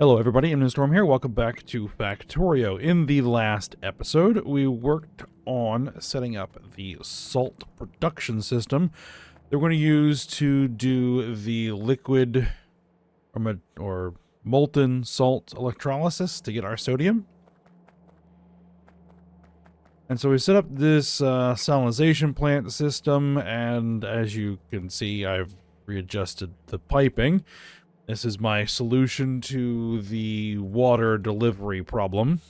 Hello everybody, I'm Storm here. Welcome back to Factorio. In the last episode, we worked on setting up the salt production system that we're going to use to do the liquid or molten salt electrolysis to get our sodium. And so we set up this salinization plant system, and as you can see, I've readjusted the piping. This is my solution to the water delivery problem,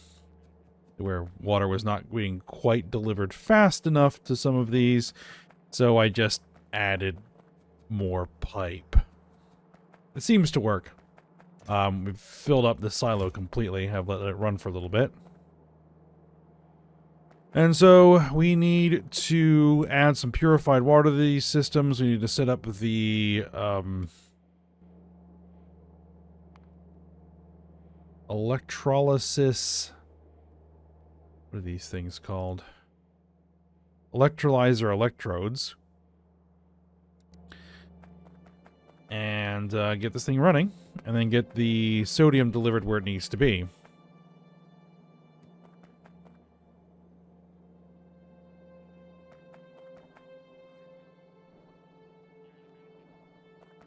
where water was not being quite delivered fast enough to some of these, so I just added more pipe. It seems to work. We've filled up the silo completely, have let it run for a little bit. And so we need to add some purified water to these systems. We need to set up the electrolysis. What are these things called? Electrolyzer electrodes. And get this thing running, and then get the sodium delivered where it needs to be.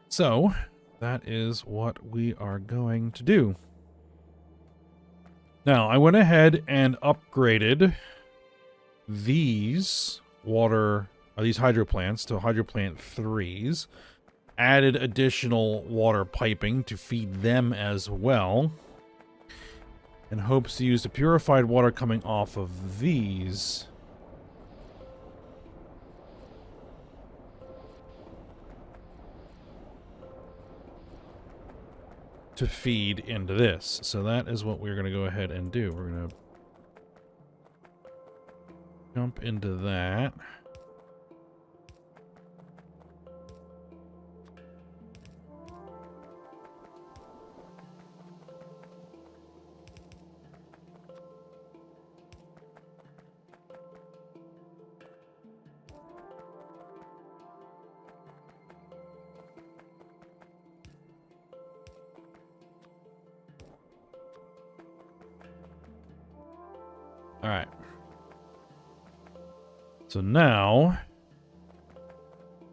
So, that is what we are going to do. Now, I went ahead and upgraded these hydro plants to hydro plant 3s. Added additional water piping to feed them as well. In hopes to use the purified water coming off of these to feed into this. So that is what we're going to go ahead and do. We're going to jump into that. All right. So now,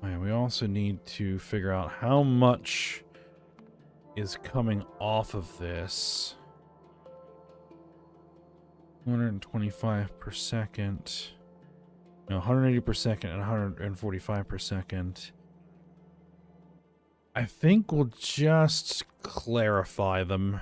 we also need to figure out how much is coming off of this. 125 per second. No, 180 per second and 145 per second. I think we'll just clarify them.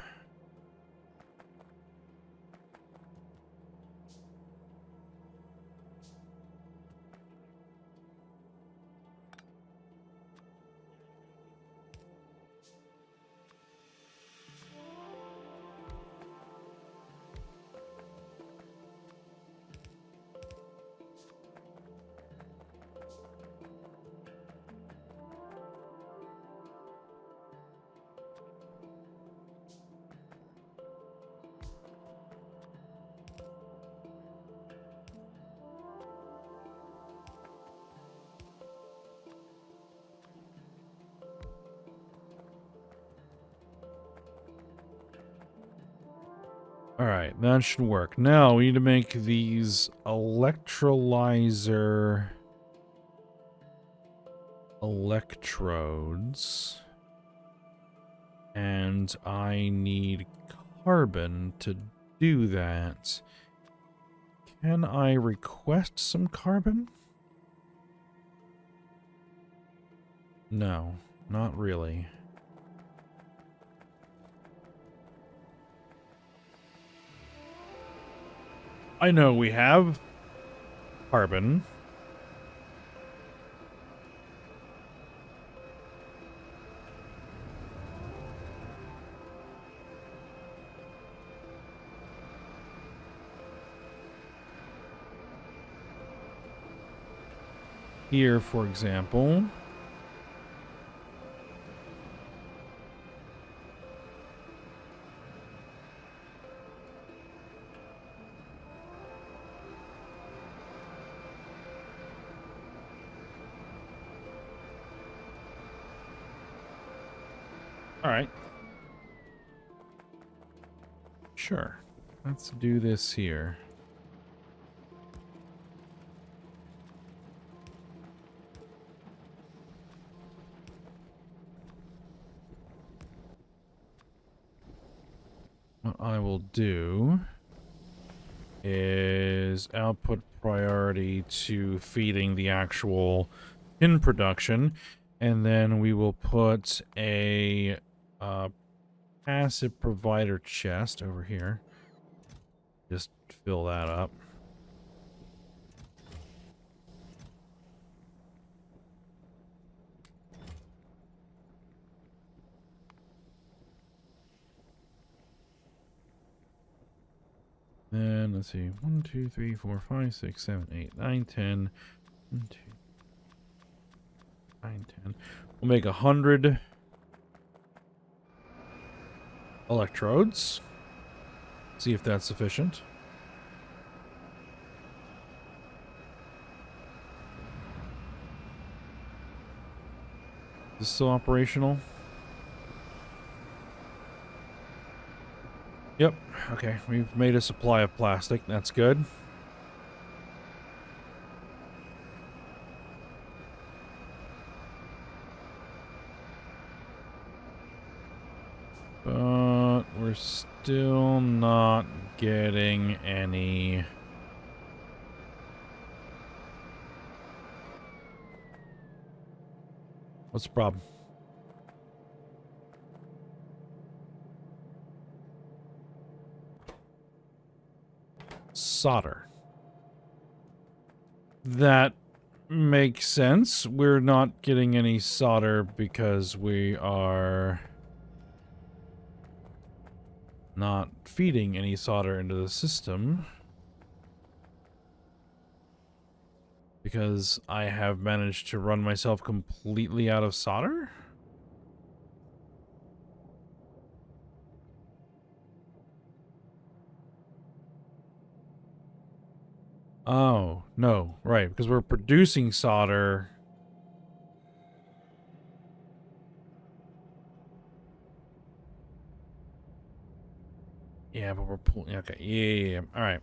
Alright, that should work. Now, we need to make these electrolyzer electrodes. And I need carbon to do that. Can I request some carbon? No, not really. I know we have carbon. Here, for example. All right. Sure. Let's do this here. What I will do is output priority to feeding the actual pin production, and then we will put a passive provider chest over here. Just fill that up. Then let's see, 1, 2, 3, 4, 5, 6, 7, 8, 9, 10. 1, 2, 9, 10. We'll make 100 electrodes. See if that's sufficient. Is this still operational? Yep. Okay, we've made a supply of plastic. That's good. But we're still not getting any... What's the problem? Solder. That makes sense. We're not getting any solder because we are not feeding any solder into the system. Because I have managed to run myself completely out of solder? Oh, no. Right, because we're producing solder. Yeah, but we're pulling... Okay, yeah. All right.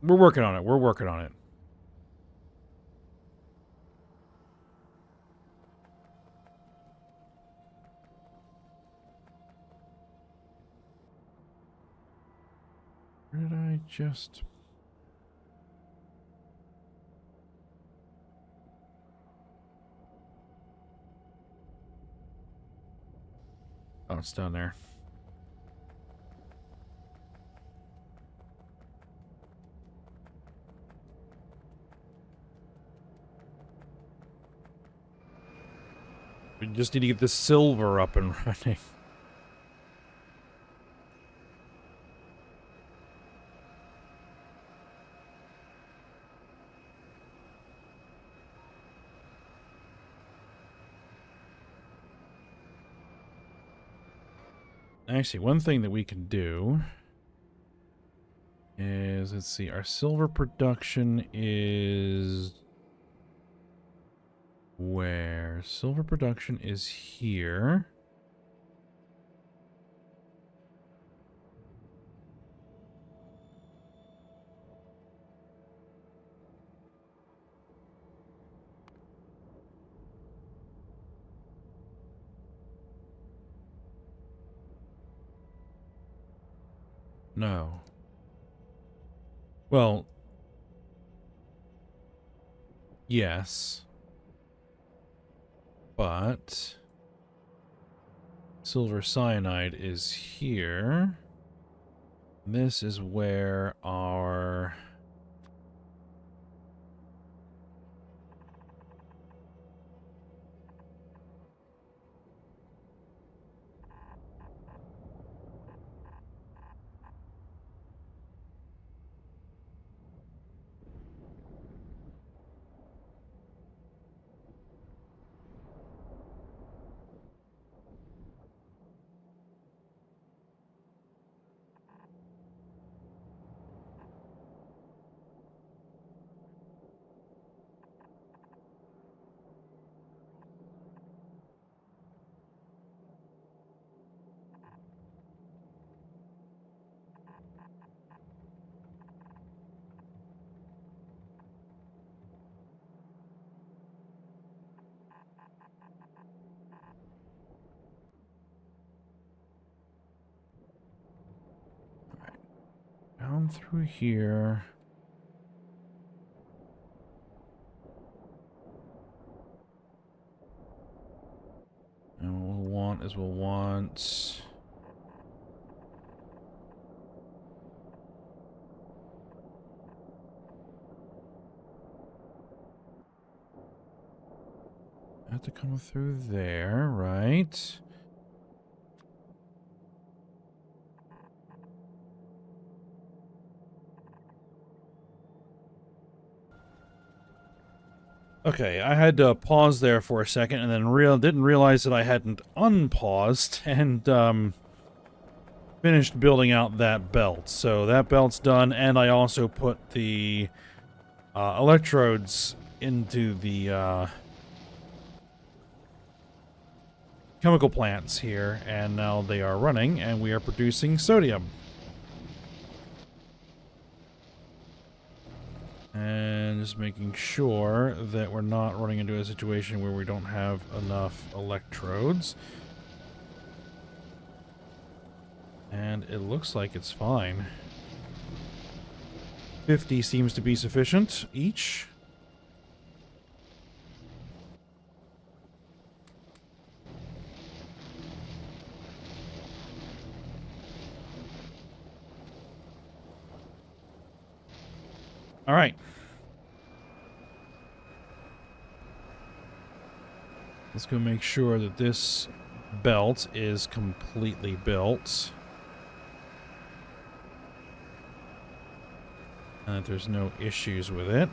We're working on it. We're working on it. Where did I just... Oh, it's down there. We just need to get the silver up and running. Actually, one thing that we can do is, let's see, our silver production is... Where? Silver production is here. No. Well, yes. But silver cyanide is here. This is where our... run through here. And what we'll want is we'll want... have to come through there, right? Okay, I had to pause there for a second and then didn't realize that I hadn't unpaused and finished building out that belt. So that belt's done, and I also put the electrodes into the chemical plants here, and now they are running, and we are producing sodium. And just making sure that we're not running into a situation where we don't have enough electrodes. And it looks like it's fine. 50 seems to be sufficient each. All right. Let's go make sure that this belt is completely built. And that there's no issues with it.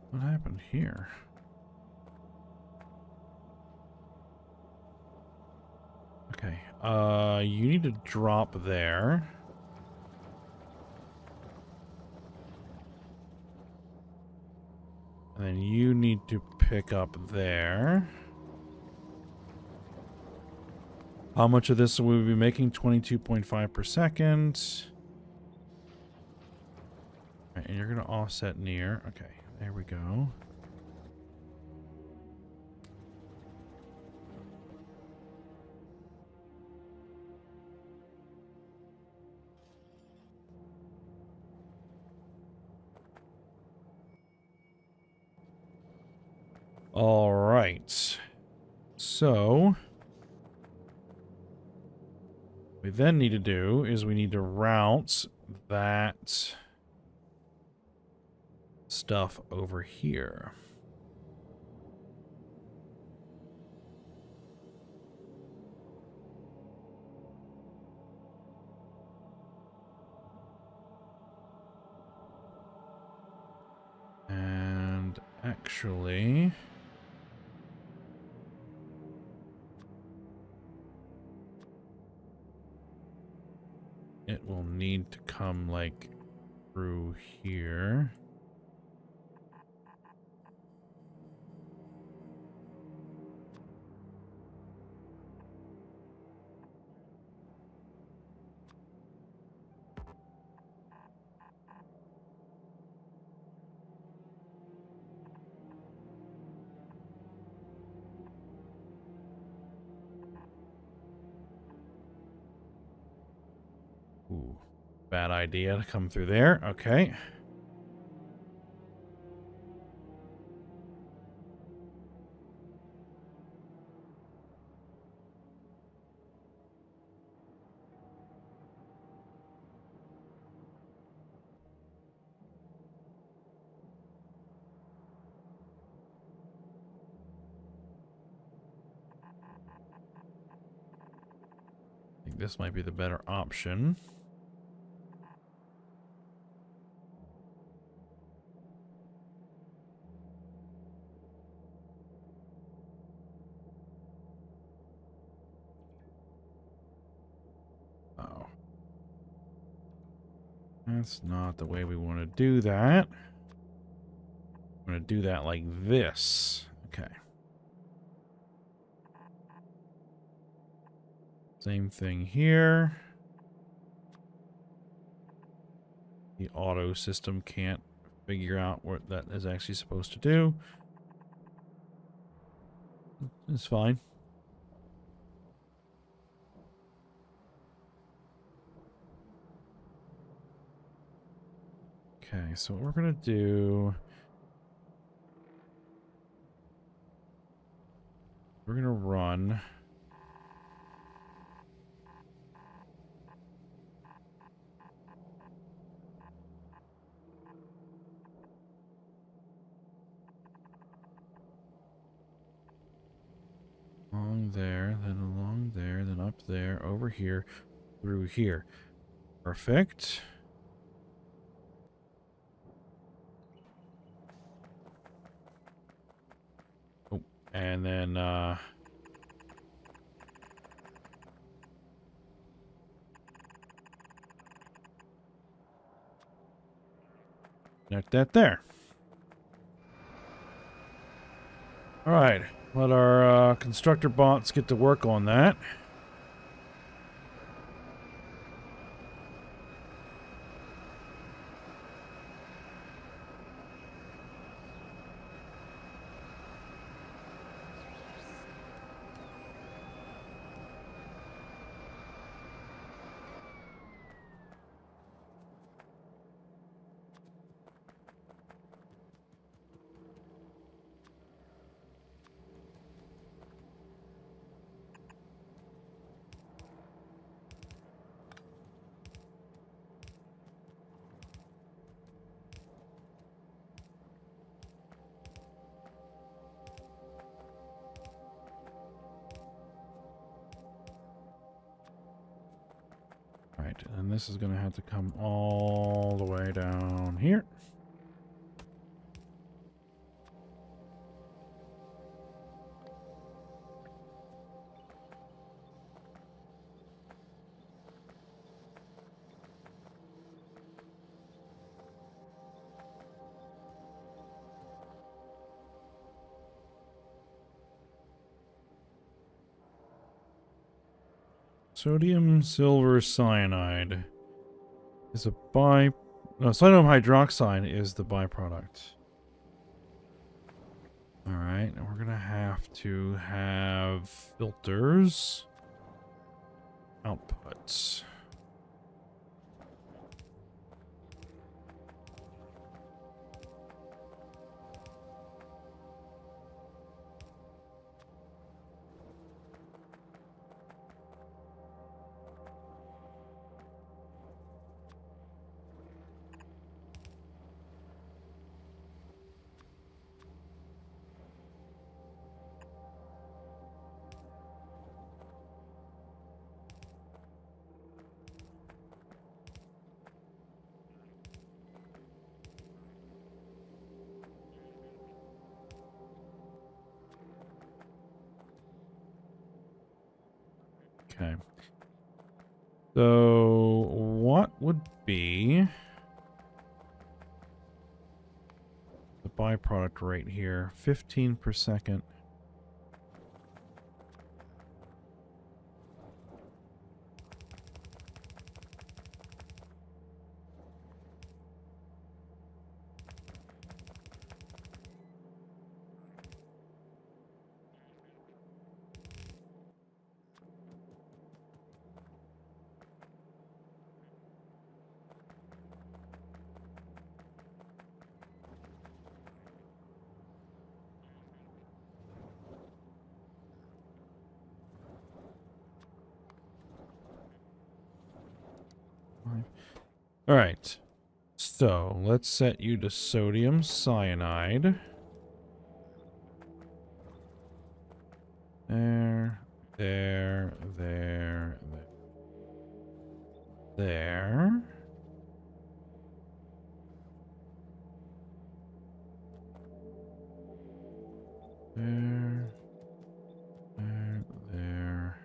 What happened here? Okay, you need to drop there. And then you need to pick up there. How much of this will we be making? 22.5 per second. All right, and you're going to offset near. Okay, there we go. All right. So, what we then need to do is we need to route that stuff over here. And actually, it will need to come like through here. Ooh, bad idea to come through there. Okay. I think this might be the better option. That's not the way we want to do that. I'm going to do that like this. Okay. Same thing here. The auto system can't figure out what that is actually supposed to do. It's fine. Okay, so what we're going to do... We're going to run... along there, then along there, then up there, over here, through here. Perfect. Oh, and then, connect that there. Alright, let our constructor bots get to work on that. Right, and this is going to have to come all the way down here. Sodium silver cyanide is a sodium hydroxide is the byproduct. Alright, and we're gonna have to have filters. Outputs. Okay. So, what would be the byproduct rate here? 15 per second. All right. So, let's set you to sodium cyanide. There, there, there, there. There, there, there.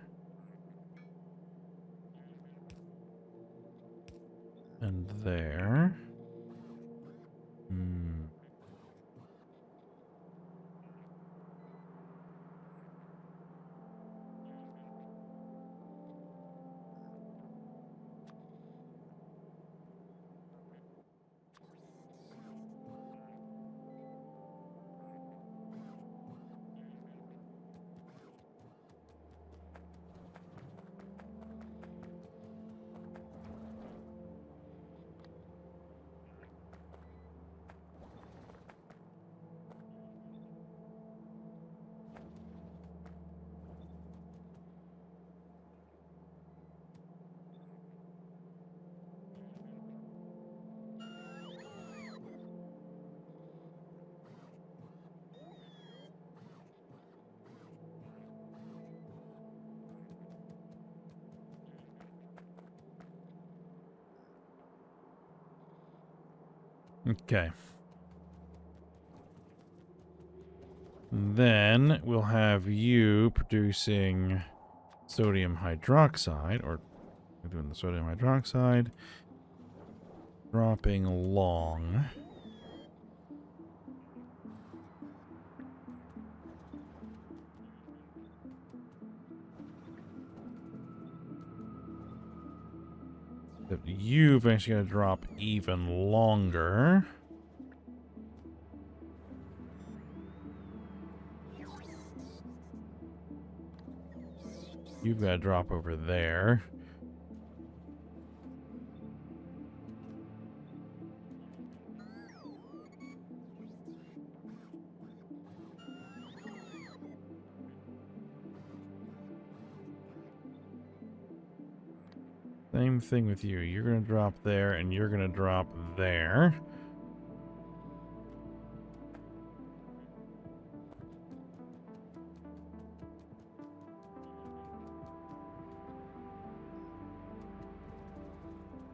And there. Okay. Then we'll have you producing sodium hydroxide, or we're doing the sodium hydroxide, dropping along. But you've actually got to drop even longer. You've got to drop over there. Same thing with you. You're going to drop there, and you're going to drop there.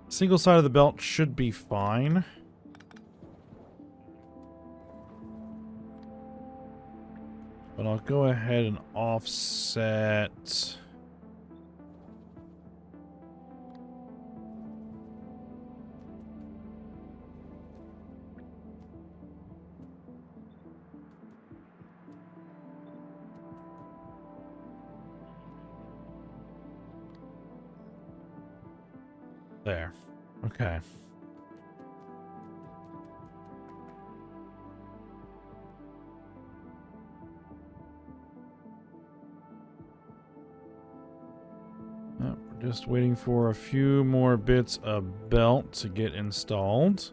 Single side of the belt should be fine. But I'll go ahead and offset. There. Okay. Oh, we're just waiting for a few more bits of belt to get installed.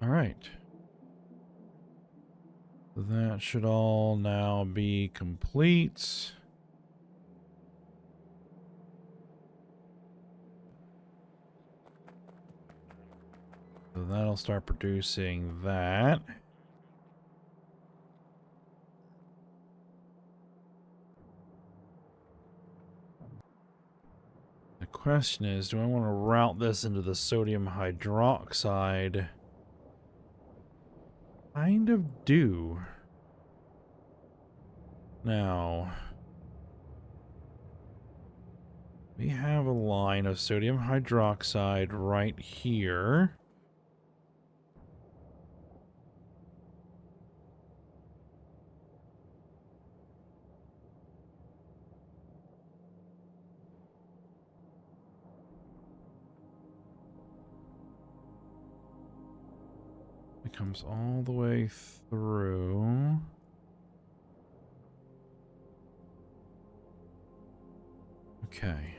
All right. That should all now be complete. So that'll start producing that. The question is, do I want to route this into the sodium hydroxide? Kind of do. Now, we have a line of sodium hydroxide right here. It comes all the way through. Okay.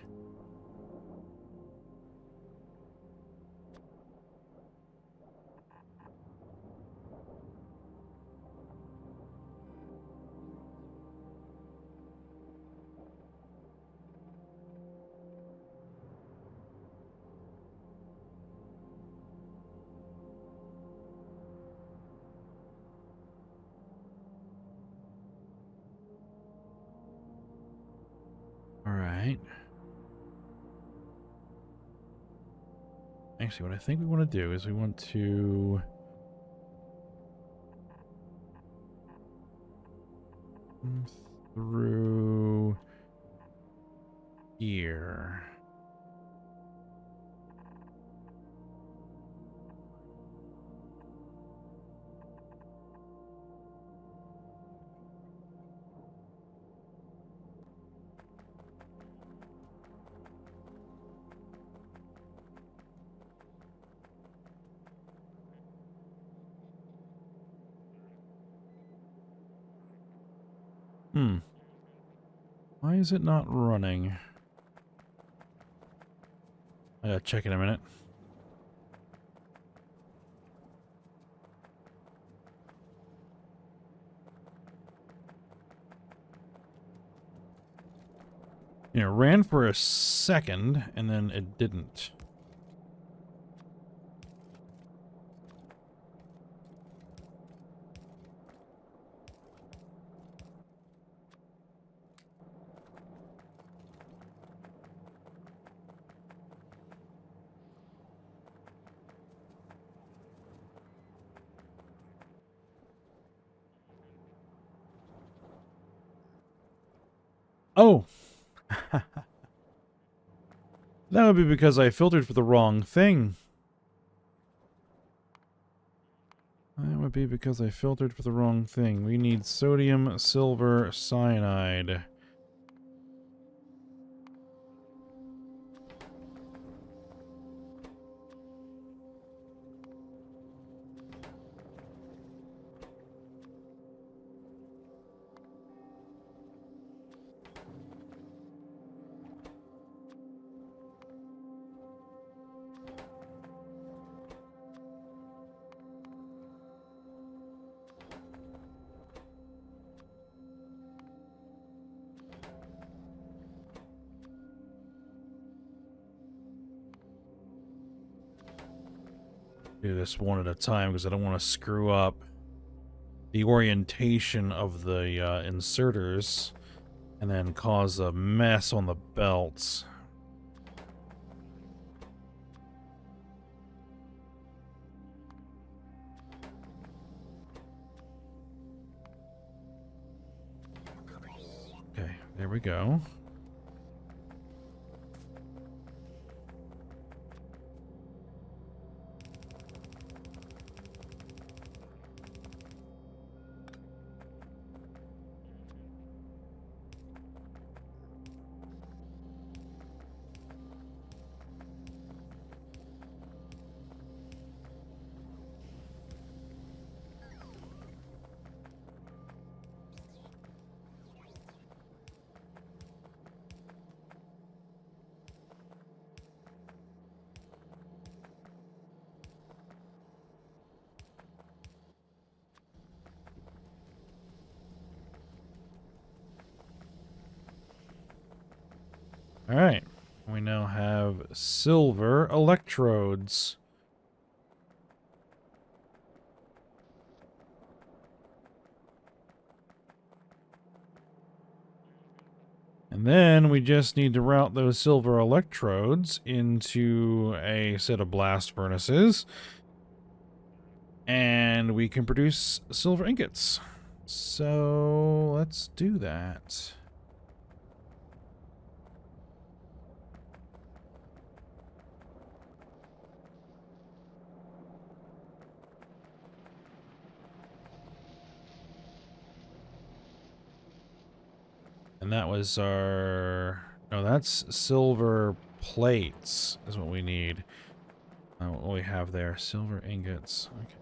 right. Actually, what I think we want to do is we want to come through here. Why is it not running? I gotta check in a minute. It ran for a second, and then it didn't. Oh! That would be because I filtered for the wrong thing. That would be because I filtered for the wrong thing. We need sodium silver cyanide. Do this one at a time because I don't want to screw up the orientation of the inserters and then cause a mess on the belts. Okay, there we go. Alright, we now have silver electrodes. And then we just need to route those silver electrodes into a set of blast furnaces. And we can produce silver ingots. So let's do that. And that was our... No, that's silver plates is what we need. What we have there. Silver ingots. Okay.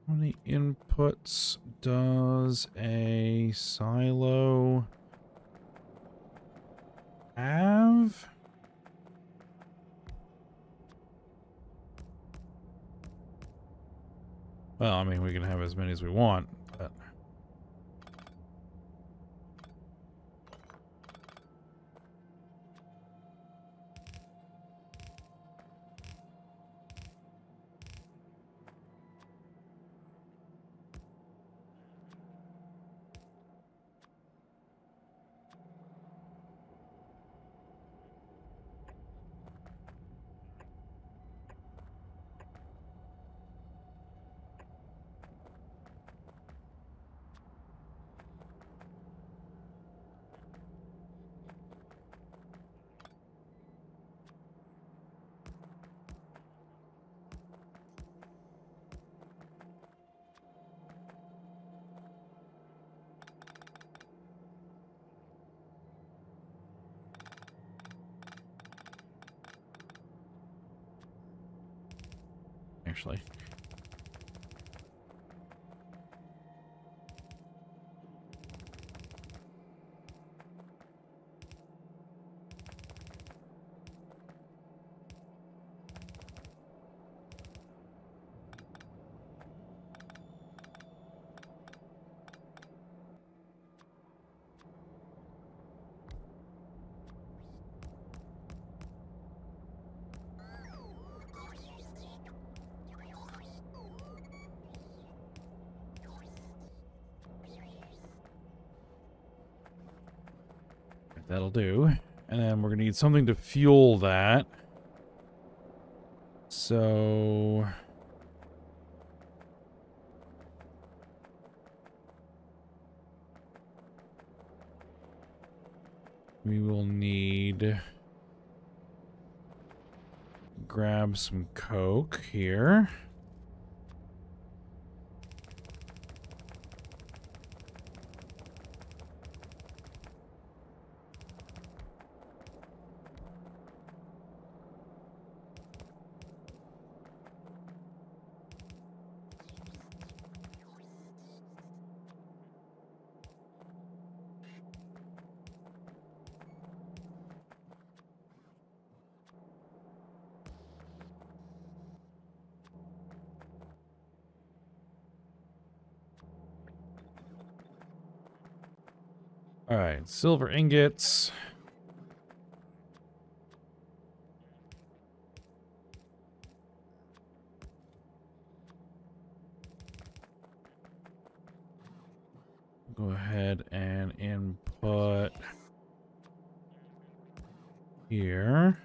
How many inputs does a silo have? Well, I mean, we can have as many as we want, but... Actually. That'll do. And then we're going to need something to fuel that. So... we will need... grab some coke here. All right, silver ingots. Go ahead and input here.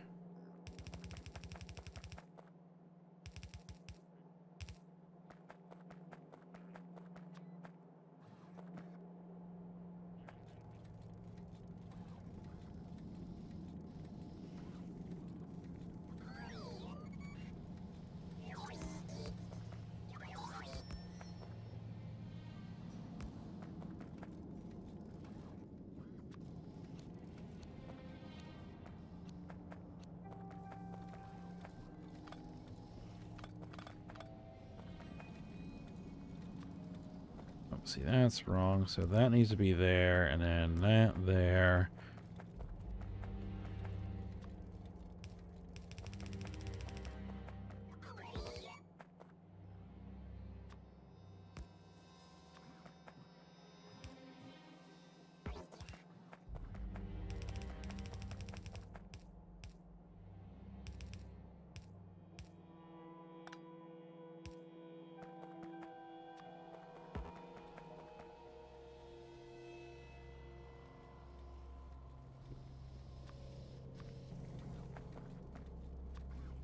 See, that's wrong. So that needs to be there, and then that there.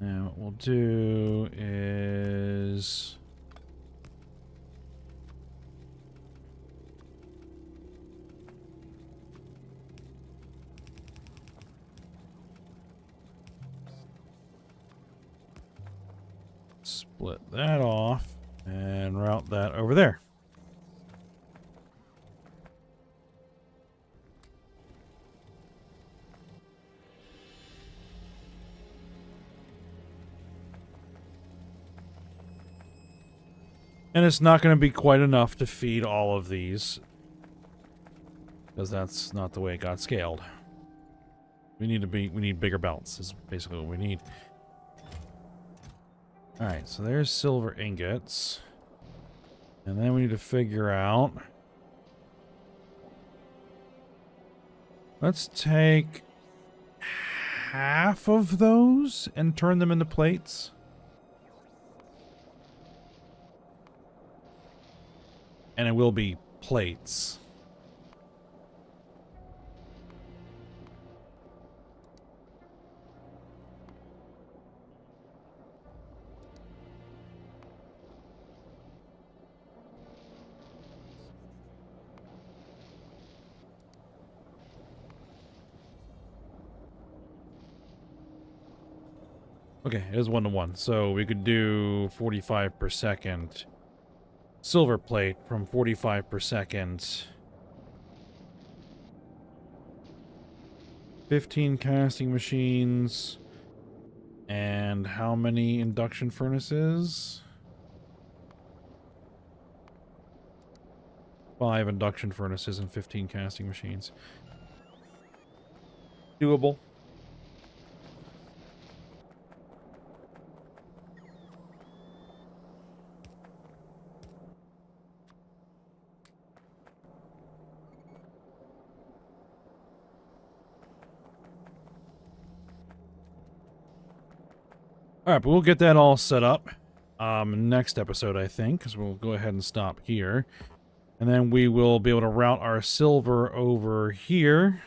Now what we'll do is split that off and route that over there. And it's not going to be quite enough to feed all of these, because that's not the way it got scaled. We need bigger belts, is basically what we need. Alright, so there's silver ingots. And then we need to figure out... Let's take half of those and turn them into plates. And it will be plates. Okay, it is 1-to-1. So we could do 45 per second. Silver plate from 45 per second. 15 casting machines. And how many induction furnaces? 5 induction furnaces and 15 casting machines. Doable. Alright, but we'll get that all set up next episode, I think, because we'll go ahead and stop here. And then we will be able to route our silver over here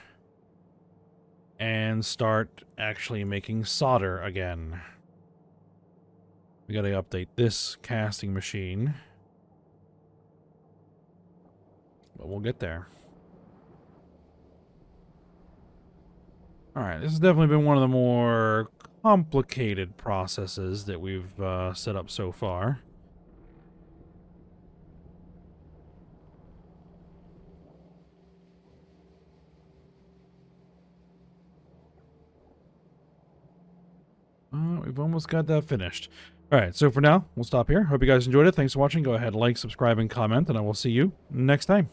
and start actually making solder again. We gotta update this casting machine. But we'll get there. Alright, this has definitely been one of the more complicated processes that we've set up so far. We've almost got that finished. Alright, so for now, we'll stop here. Hope you guys enjoyed it. Thanks for watching. Go ahead, like, subscribe, and comment, and I will see you next time.